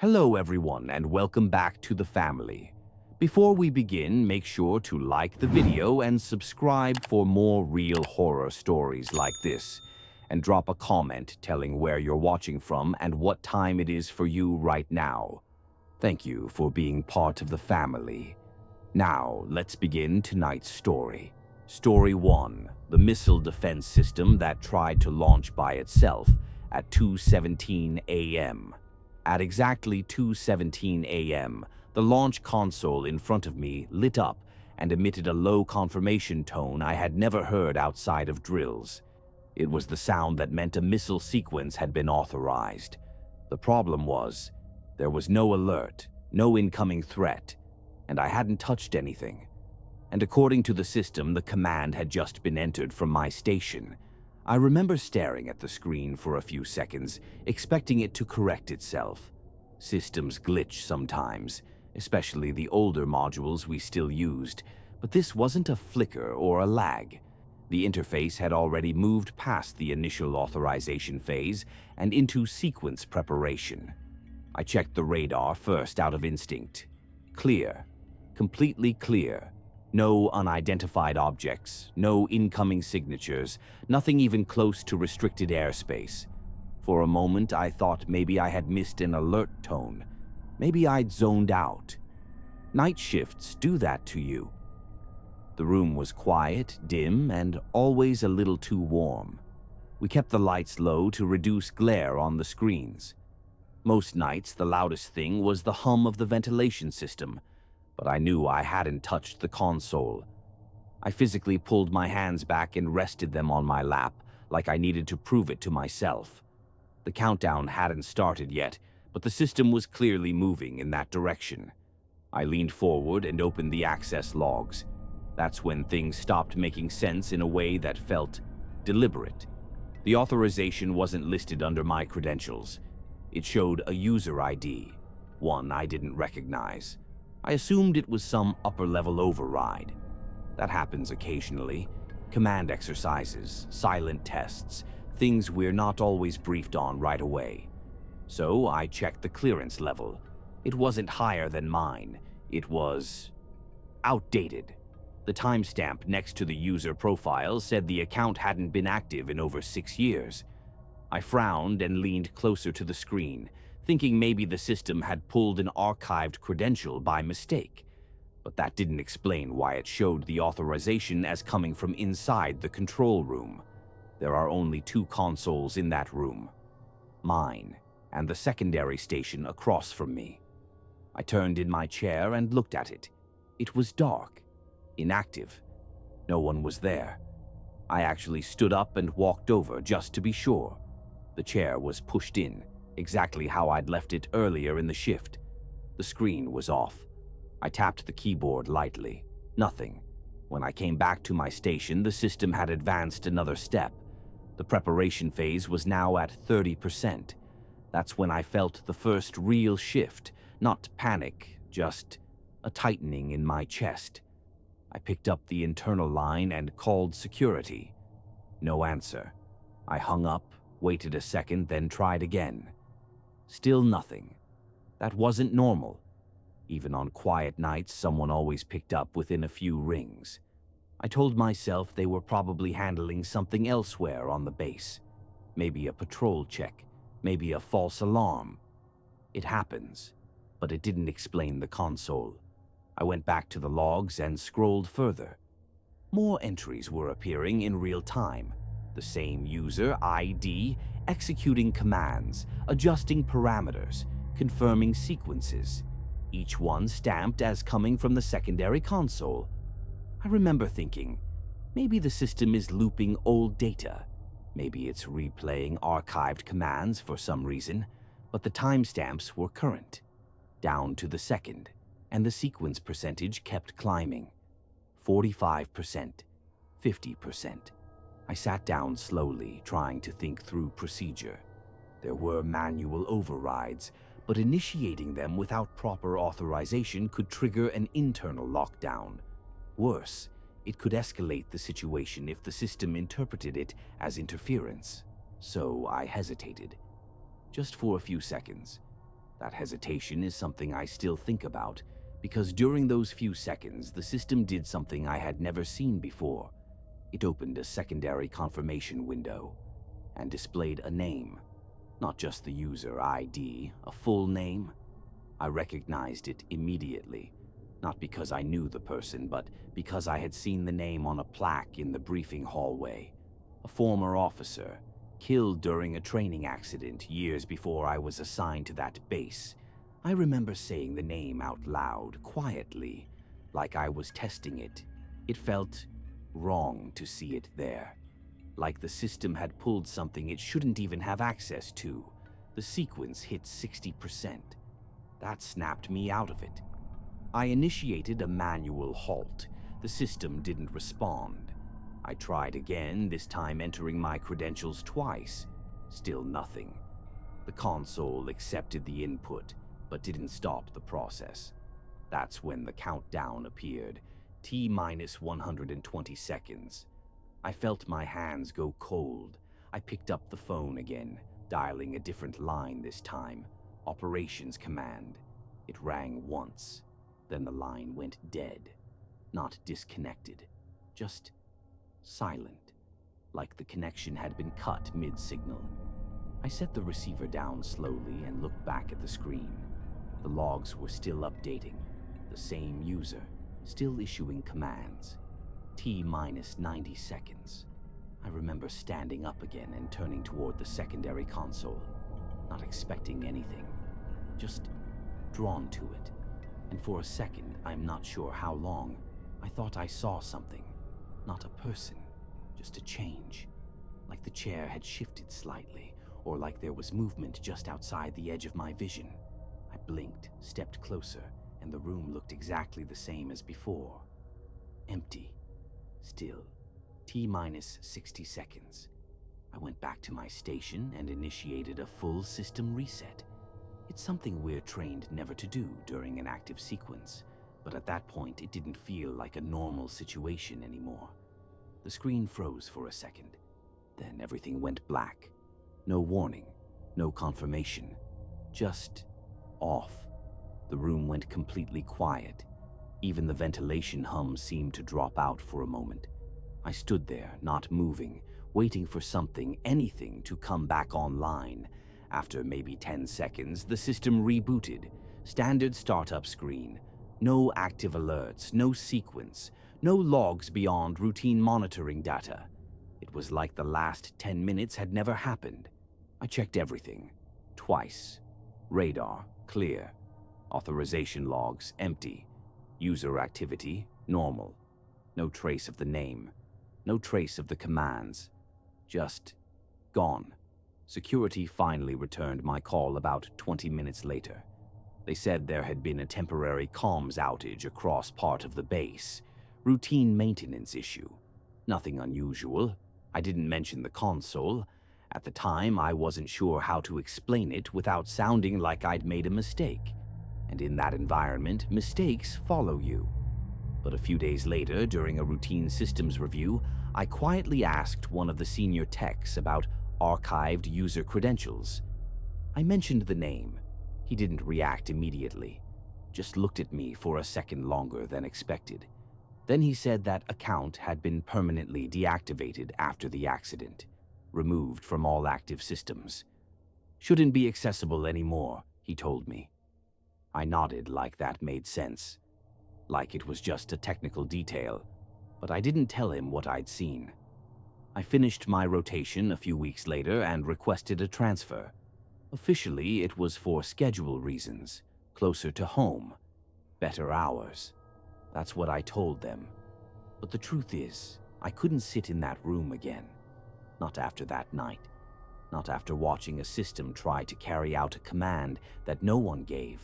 Hello everyone and welcome back to the family. Before we begin, make sure to like the video and subscribe for more real horror stories like this. And drop a comment telling where you're watching from and what time it is for you right now. Thank you for being part of the family. Now, let's begin tonight's story. Story 1. The missile defense system that tried to launch by itself at 2:17 a.m. At exactly 2:17 a.m., the launch console in front of me lit up and emitted a low confirmation tone I had never heard outside of drills. It was the sound that meant a missile sequence had been authorized. The problem was, there was no alert, no incoming threat, and I hadn't touched anything. And according to the system, the command had just been entered from my station. I remember staring at the screen for a few seconds, expecting it to correct itself. Systems glitch sometimes, especially the older modules we still used, but this wasn't a flicker or a lag. The interface had already moved past the initial authorization phase and into sequence preparation. I checked the radar first out of instinct. Clear. Completely clear. No unidentified objects, no incoming signatures, nothing even close to restricted airspace. For a moment, I thought maybe I had missed an alert tone. Maybe I'd zoned out. Night shifts do that to you. The room was quiet, dim, and always a little too warm. We kept the lights low to reduce glare on the screens. Most nights, the loudest thing was the hum of the ventilation system, but I knew I hadn't touched the console. I physically pulled my hands back and rested them on my lap, like I needed to prove it to myself. The countdown hadn't started yet, but the system was clearly moving in that direction. I leaned forward and opened the access logs. That's when things stopped making sense in a way that felt deliberate. The authorization wasn't listed under my credentials. It showed a user ID, one I didn't recognize. I assumed it was some upper-level override. That happens occasionally. Command exercises, silent tests, things we're not always briefed on right away. So I checked the clearance level. It wasn't higher than mine. It was outdated. The timestamp next to the user profile said the account hadn't been active in over 6 years. I frowned and leaned closer to the screen, thinking maybe the system had pulled an archived credential by mistake. But that didn't explain why it showed the authorization as coming from inside the control room. There are only 2 consoles in that room. Mine, and the secondary station across from me. I turned in my chair and looked at it. It was dark, inactive. No one was there. I actually stood up and walked over just to be sure. The chair was pushed in, exactly how I'd left it earlier in the shift. The screen was off. I tapped the keyboard lightly. Nothing. When I came back to my station, the system had advanced another step. The preparation phase was now at 30%. That's when I felt the first real shift, not panic, just a tightening in my chest. I picked up the internal line and called security. No answer. I hung up, waited a second, then tried again. Still nothing. That wasn't normal. Even on quiet nights, someone always picked up within a few rings. I told myself they were probably handling something elsewhere on the base. Maybe a patrol check, maybe a false alarm. It happens, but it didn't explain the console. I went back to the logs and scrolled further. More entries were appearing in real time. The same user ID, executing commands, adjusting parameters, confirming sequences, each one stamped as coming from the secondary console. I remember thinking, maybe the system is looping old data. Maybe it's replaying archived commands for some reason, but the timestamps were current, down to the second, and the sequence percentage kept climbing. 45%, 50%. I sat down slowly, trying to think through procedure. There were manual overrides, but initiating them without proper authorization could trigger an internal lockdown. Worse, it could escalate the situation if the system interpreted it as interference. So I hesitated. Just for a few seconds. That hesitation is something I still think about, because during those few seconds, the system did something I had never seen before. It opened a secondary confirmation window and displayed a name, not just the user ID, a full name. I recognized it immediately, not because I knew the person, but because I had seen the name on a plaque in the briefing hallway. A former officer, killed during a training accident years before I was assigned to that base. I remember saying the name out loud, quietly, like I was testing it. It felt wrong to see it there, like the system had pulled something it shouldn't even have access to. The sequence hit 60%. That snapped me out of it. I initiated a manual halt. The system didn't respond. I tried again, this time entering my credentials twice. Still nothing. The console accepted the input, but didn't stop the process. That's when the countdown appeared, T-minus 120 seconds. I felt my hands go cold. I picked up the phone again, dialing a different line this time. Operations command. It rang once. Then the line went dead. Not disconnected, just silent, like the connection had been cut mid-signal. I set the receiver down slowly and looked back at the screen. The logs were still updating. The same user, still issuing commands. T-minus 90 seconds. I remember standing up again and turning toward the secondary console, not expecting anything, just drawn to it. And for a second, I'm not sure how long, I thought I saw something. Not a person, just a change. Like the chair had shifted slightly, or like there was movement just outside the edge of my vision. I blinked, stepped closer, and the room looked exactly the same as before. Empty. Still. T-minus 60 seconds. I went back to my station and initiated a full system reset. It's something we're trained never to do during an active sequence, but at that point it didn't feel like a normal situation anymore. The screen froze for a second. Then everything went black. No warning, no confirmation, just off. The room went completely quiet. Even the ventilation hum seemed to drop out for a moment. I stood there, not moving, waiting for something, anything, to come back online. After maybe 10 seconds, the system rebooted. Standard startup screen. No active alerts, no sequence, no logs beyond routine monitoring data. It was like the last 10 minutes had never happened. I checked everything. Twice. Radar, clear. Authorization logs, empty. User activity, normal. No trace of the name. No trace of the commands. Just gone. Security finally returned my call about 20 minutes later. They said there had been a temporary comms outage across part of the base. Routine maintenance issue. Nothing unusual. I didn't mention the console. At the time, I wasn't sure how to explain it without sounding like I'd made a mistake. And in that environment, mistakes follow you. But a few days later, during a routine systems review, I quietly asked one of the senior techs about archived user credentials. I mentioned the name. He didn't react immediately, just looked at me for a second longer than expected. Then he said that account had been permanently deactivated after the accident, removed from all active systems. Shouldn't be accessible anymore, he told me. I nodded like that made sense, like it was just a technical detail, but I didn't tell him what I'd seen. I finished my rotation a few weeks later and requested a transfer. Officially, it was for schedule reasons, closer to home, better hours. That's what I told them. But the truth is, I couldn't sit in that room again. Not after that night. Not after watching a system try to carry out a command that no one gave.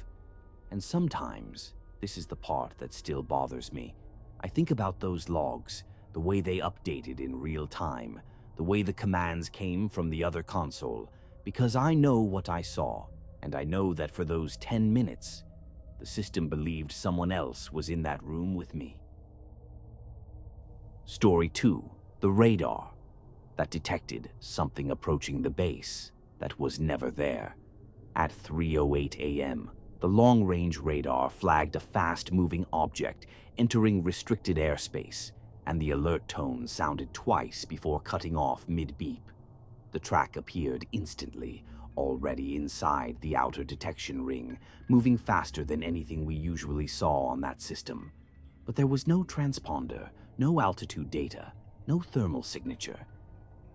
And sometimes, this is the part that still bothers me, I think about those logs, the way they updated in real time, the way the commands came from the other console, because I know what I saw, and I know that for those 10 minutes, the system believed someone else was in that room with me. Story 2, the radar that detected something approaching the base that was never there. At 3:08 a.m., the long-range radar flagged a fast-moving object entering restricted airspace, and the alert tone sounded twice before cutting off mid-beep. The track appeared instantly, already inside the outer detection ring, moving faster than anything we usually saw on that system. But there was no transponder, no altitude data, no thermal signature.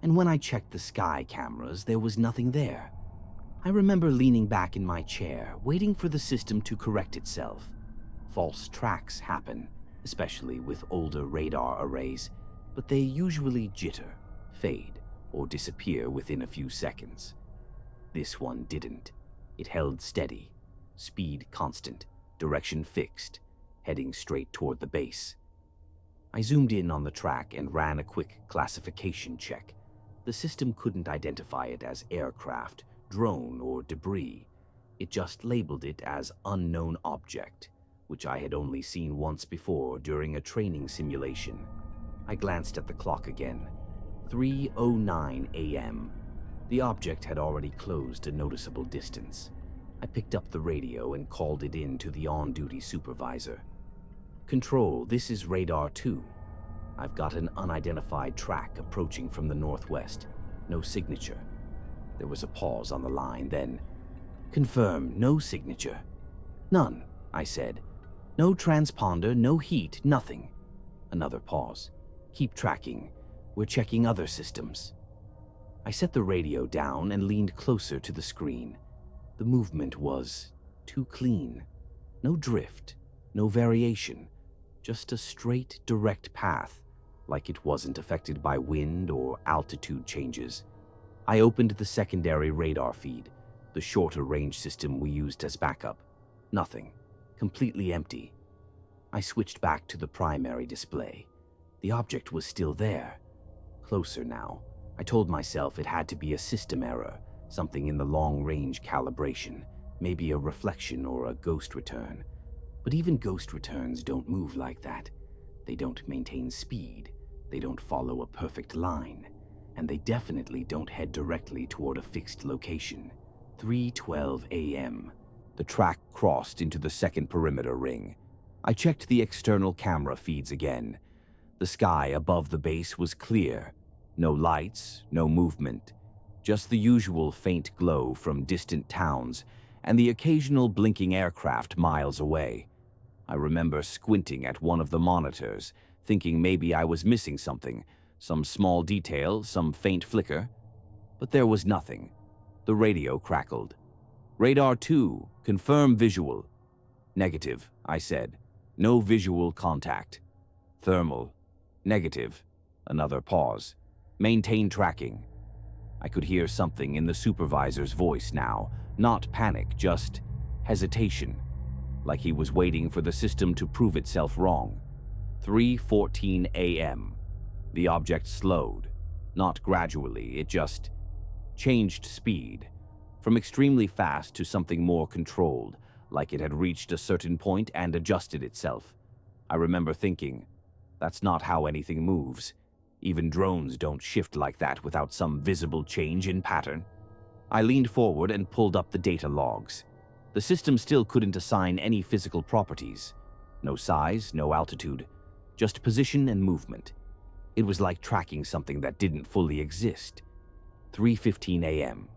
And when I checked the sky cameras, there was nothing there. I remember leaning back in my chair, waiting for the system to correct itself. False tracks happen, especially with older radar arrays, but they usually jitter, fade, or disappear within a few seconds. This one didn't. It held steady, speed constant, direction fixed, heading straight toward the base. I zoomed in on the track and ran a quick classification check. The system couldn't identify it as aircraft, drone, or debris. It just labeled it as unknown object, which I had only seen once before during a training simulation. I glanced at the clock again. 3:09 a.m. The object had already closed a noticeable distance. I picked up the radio and called it in to the on-duty supervisor. "Control, this is Radar 2. I've got an unidentified track approaching from the northwest. No signature." There was a pause on the line, then, "Confirm, no signature." "None," I said. "No transponder, no heat, nothing." Another pause. "Keep tracking. We're checking other systems." I set the radio down and leaned closer to the screen. The movement was too clean. No drift, no variation, just a straight, direct path, like it wasn't affected by wind or altitude changes. I opened the secondary radar feed, the shorter range system we used as backup. Nothing. Completely empty. I switched back to the primary display. The object was still there. Closer now. I told myself it had to be a system error, something in the long-range calibration, maybe a reflection or a ghost return. But even ghost returns don't move like that. They don't maintain speed, they don't follow a perfect line, and they definitely don't head directly toward a fixed location. 3:12 a.m. The track crossed into the second perimeter ring. I checked the external camera feeds again. The sky above the base was clear. No lights, no movement. Just the usual faint glow from distant towns and the occasional blinking aircraft miles away. I remember squinting at one of the monitors, thinking maybe I was missing something, some small detail, some faint flicker. But there was nothing. The radio crackled. "Radar 2, confirm visual." "Negative," I said. "No visual contact." "Thermal." "Negative." Another pause. "Maintain tracking." I could hear something in the supervisor's voice now, not panic, just hesitation, like he was waiting for the system to prove itself wrong. 3:14 a.m. The object slowed. Not gradually, it just changed speed, from extremely fast to something more controlled, like it had reached a certain point and adjusted itself. I remember thinking, that's not how anything moves. Even drones don't shift like that without some visible change in pattern. I leaned forward and pulled up the data logs. The system still couldn't assign any physical properties. No size, no altitude, just position and movement. It was like tracking something that didn't fully exist. 3:15 a.m.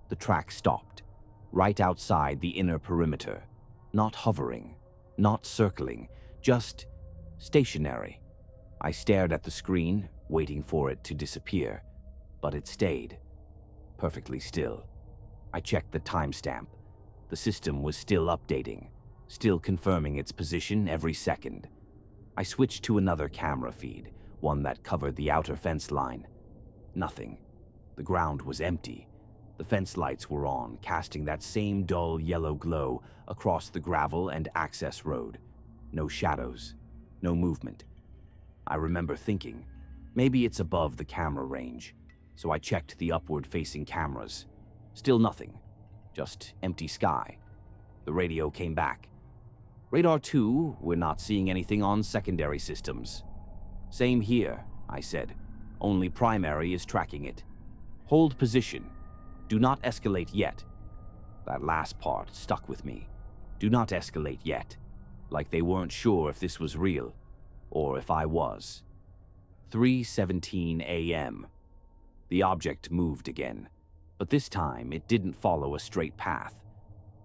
The track stopped, right outside the inner perimeter. Not hovering, not circling, just stationary. I stared at the screen, waiting for it to disappear, but it stayed, perfectly still. I checked the timestamp. The system was still updating, still confirming its position every second. I switched to another camera feed, one that covered the outer fence line. Nothing. The ground was empty. The fence lights were on, casting that same dull yellow glow across the gravel and access road. No shadows, no movement. I remember thinking, maybe it's above the camera range, so I checked the upward-facing cameras. Still nothing, just empty sky. The radio came back. "Radar 2, we're not seeing anything on secondary systems." "Same here," I said. "Only primary is tracking it. Hold position. Do not escalate yet." That last part stuck with me. Do not escalate yet. Like they weren't sure if this was real, or if I was. 3:17 a.m. The object moved again, but this time it didn't follow a straight path.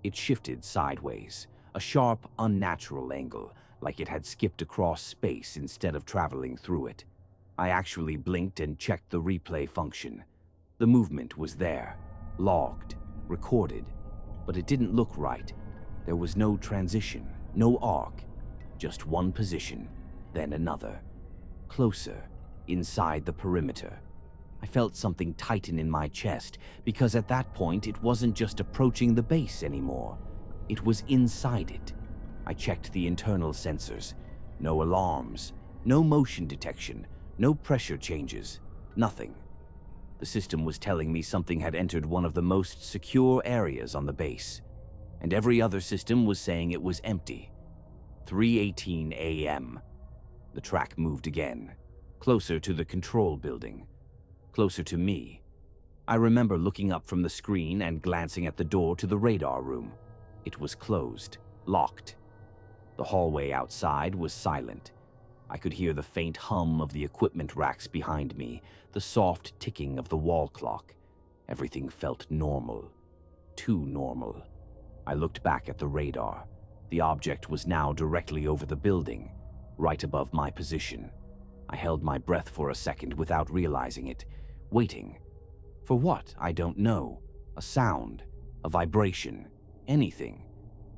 It shifted sideways, a sharp, unnatural angle, like it had skipped across space instead of traveling through it. I actually blinked and checked the replay function. The movement was there, logged, recorded, but it didn't look right. There was no transition, no arc, just one position, then another. Closer, inside the perimeter. I felt something tighten in my chest because at that point it wasn't just approaching the base anymore. It was inside it. I checked the internal sensors. No alarms, no motion detection, no pressure changes, nothing. The system was telling me something had entered one of the most secure areas on the base, and every other system was saying it was empty. 3:18 a.m. The track moved again, closer to the control building, closer to me. I remember looking up from the screen and glancing at the door to the radar room. It was closed, locked. The hallway outside was silent. I could hear the faint hum of the equipment racks behind me, the soft ticking of the wall clock. Everything felt normal. Too normal. I looked back at the radar. The object was now directly over the building, right above my position. I held my breath for a second without realizing it, waiting. For what? I don't know. A sound, a vibration, anything.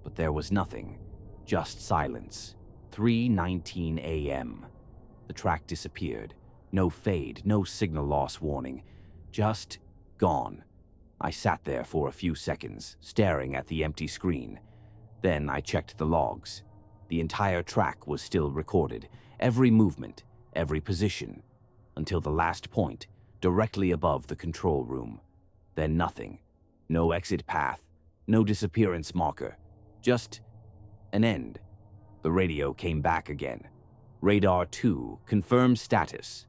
But there was nothing. Just silence. 3:19 a.m. The track disappeared. No fade, no signal loss warning. Just gone. I sat there for a few seconds, staring at the empty screen. Then I checked the logs. The entire track was still recorded, every movement, every position, until the last point, directly above the control room. Then nothing. No exit path, no disappearance marker. Just an end. The radio came back again. Radar 2, confirm status.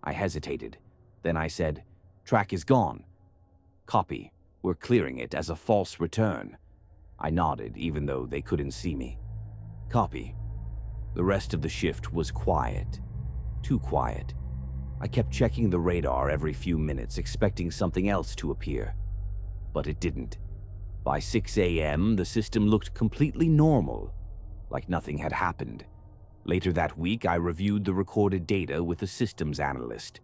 I hesitated. Then I said, track is gone. Copy. We're clearing it as a false return. I nodded, even though they couldn't see me. Copy. The rest of the shift was quiet. Too quiet. I kept checking the radar every few minutes, expecting something else to appear. But it didn't. By 6 a.m., the system looked completely normal, like nothing had happened. Later that week, I reviewed the recorded data with a systems analyst.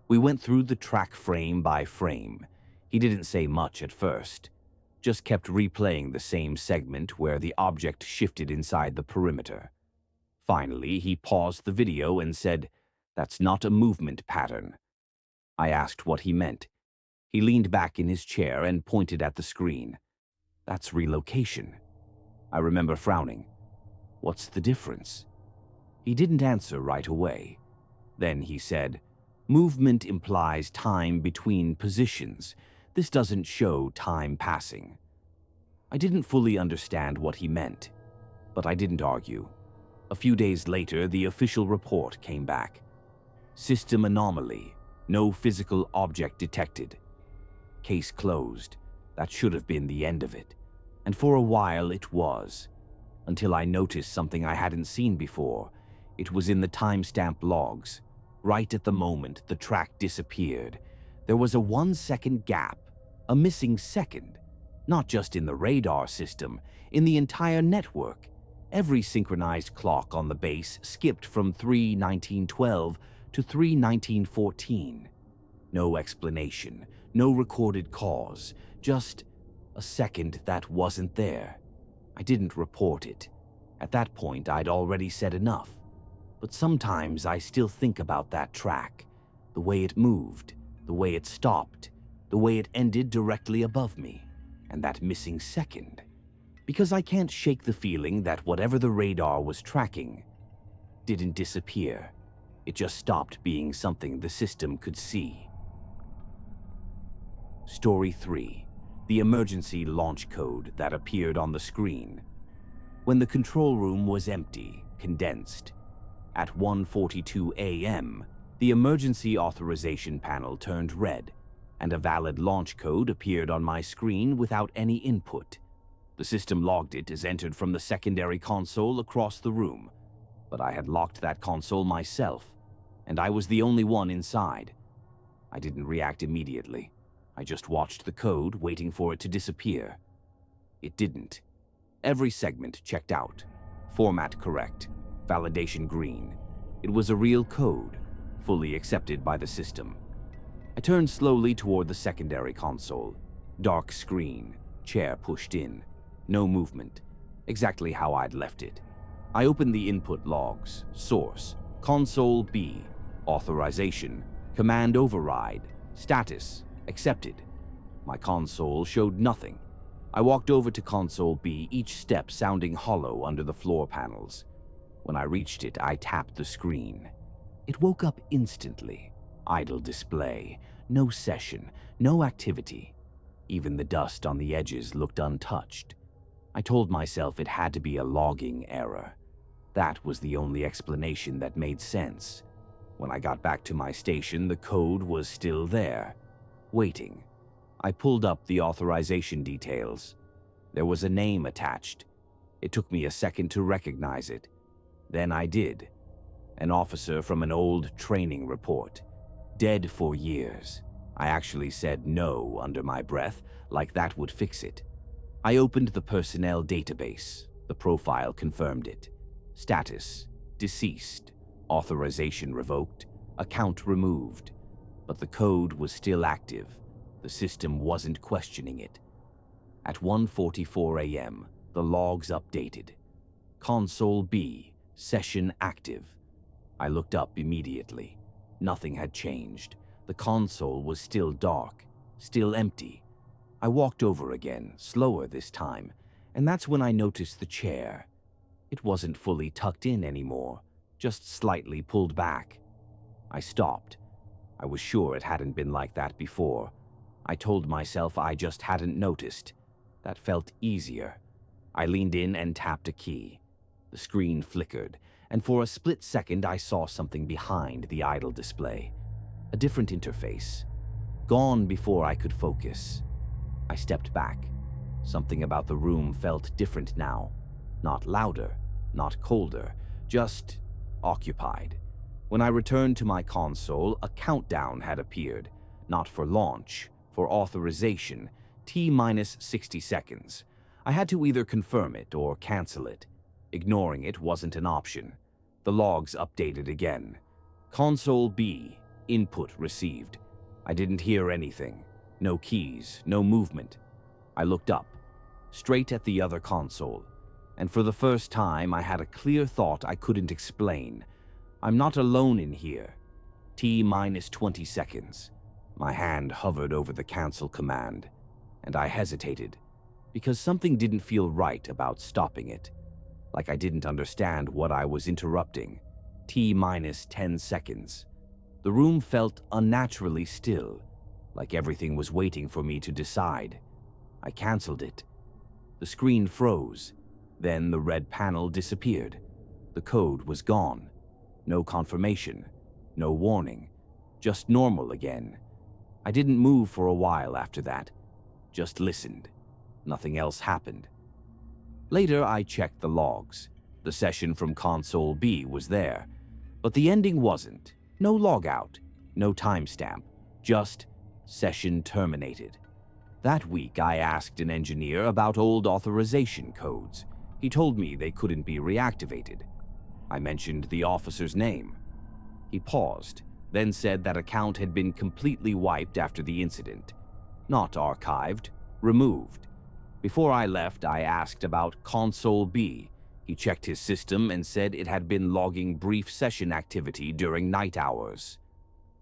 We went through the track frame by frame. He didn't say much at first, just kept replaying the same segment where the object shifted inside the perimeter. Finally, he paused the video and said, "That's not a movement pattern." I asked what he meant. He leaned back in his chair and pointed at the screen. "That's relocation." I remember frowning. "What's the difference?" He didn't answer right away. Then he said, "Movement implies time between positions. This doesn't show time passing." I didn't fully understand what he meant, but I didn't argue. A few days later, the official report came back. System anomaly. No physical object detected. Case closed. That should have been the end of it. And for a while it was. Until I noticed something I hadn't seen before. It was in the timestamp logs. Right at the moment the track disappeared, there was a 1-second gap, a missing second. Not just in the radar system, in the entire network. Every synchronized clock on the base skipped from 3:1912 to 3:1914. No explanation, no recorded cause, just a second that wasn't there. I didn't report it. At that point, I'd already said enough. But sometimes I still think about that track, the way it moved, the way it stopped, the way it ended directly above me, and that missing second. Because I can't shake the feeling that whatever the radar was tracking didn't disappear. It just stopped being something the system could see. Story 3. The emergency launch code that appeared on the screen. When the control room was empty, condensed. At 1:42 a.m., the emergency authorization panel turned red. and a valid launch code appeared on my screen without any input. The system logged it as entered from the secondary console across the room, but I had locked that console myself, and I was the only one inside. I didn't react immediately. I just watched the code, waiting for it to disappear. It didn't. Every segment checked out. Format correct. Validation green. It was a real code, fully accepted by the system. I turned slowly toward the secondary console. Dark screen, chair pushed in. No movement. Exactly how I'd left it. I opened the input logs. Source, console B. Authorization, command override. Status, accepted. My console showed nothing. I walked over to console B, each step sounding hollow under the floor panels. When I reached it, I tapped the screen. It woke up instantly. Idle display. No session. No activity. Even the dust on the edges looked untouched. I told myself it had to be a logging error. That was the only explanation that made sense. When I got back to my station, the code was still there, waiting. I pulled up the authorization details. There was a name attached. It took me a second to recognize it. Then I did. An officer from an old training report. Dead for years. I actually said no under my breath, like that would fix it. I opened the personnel database. The profile confirmed it. Status: deceased. Authorization revoked. Account removed. But the code was still active. The system wasn't questioning it. At 1:44 a.m., the logs updated. Console B, session active. I looked up immediately. Nothing had changed. The console was still dark, still empty. I walked over again, slower this time, and that's when I noticed the chair. It wasn't fully tucked in anymore, just slightly pulled back. I stopped. I was sure it hadn't been like that before. I told myself I just hadn't noticed. That felt easier. I leaned in and tapped a key. The screen flickered, and for a split second I saw something behind the idle display. A different interface. Gone before I could focus. I stepped back. Something about the room felt different now. Not louder, not colder, just occupied. When I returned to my console, a countdown had appeared. Not for launch, for authorization, T-minus 60 seconds. I had to either confirm it or cancel it. Ignoring it wasn't an option. The logs updated again. Console B, input received. I didn't hear anything. No keys, no movement. I looked up, straight at the other console, and for the first time I had a clear thought I couldn't explain. I'm not alone in here. T-minus 20 seconds. My hand hovered over the cancel command, and I hesitated, because something didn't feel right about stopping it. Like I didn't understand what I was interrupting. T-minus 10 seconds. The room felt unnaturally still, like everything was waiting for me to decide. I canceled it. The screen froze. Then the red panel disappeared. The code was gone. No confirmation, no warning, just normal again. I didn't move for a while after that, just listened. Nothing else happened. Later, I checked the logs. The session from Console B was there, but the ending wasn't. No logout, no timestamp, just session terminated. That week, I asked an engineer about old authorization codes. He told me they couldn't be reactivated. I mentioned the officer's name. He paused, then said that account had been completely wiped after the incident. Not archived, removed. Before I left, I asked about Console B. He checked his system and said it had been logging brief session activity during night hours.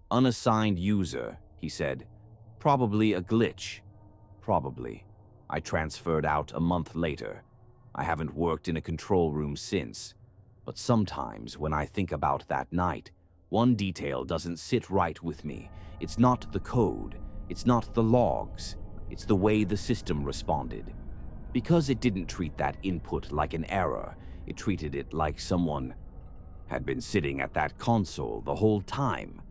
Unassigned user, he said. Probably a glitch. Probably. I transferred out a month later. I haven't worked in a control room since. But sometimes when I think about that night, one detail doesn't sit right with me. It's not the code. It's not the logs. It's the way the system responded. Because it didn't treat that input like an error, it treated it like someone had been sitting at that console the whole time,